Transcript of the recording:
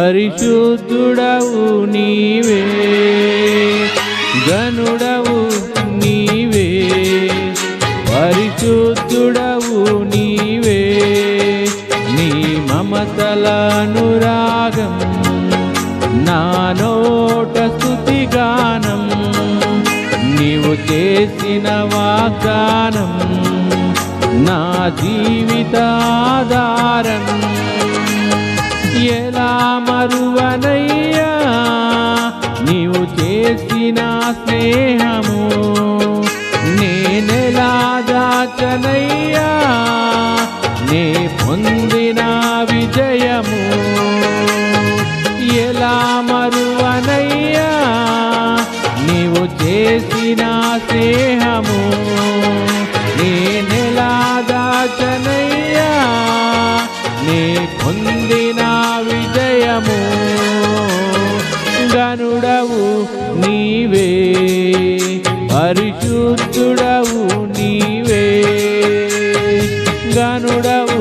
పరిశుద్ధుడవు నీవే, గనుడవు నీవే, పరిశుద్ధుడవు నీవే. నీ మమతల అనురాగం నా నోట స్తుతిగానం, నీవు చేసిన వాగ్దానం నా జీవితాధారం. ఎలా మరువనయ్యా నీవు చేసిన స్నేహము, నేనెలా దాచనయ్యా నే పొందిన విజయము. ఎలా మరువనయ్యా నీవు చేసిన స్నేహము, నేనెలా దాచనయ్యా నే పొందిన విజయము. గనుడవు నీవే, పరిశుద్ధుడవు నీవే, గనుడవు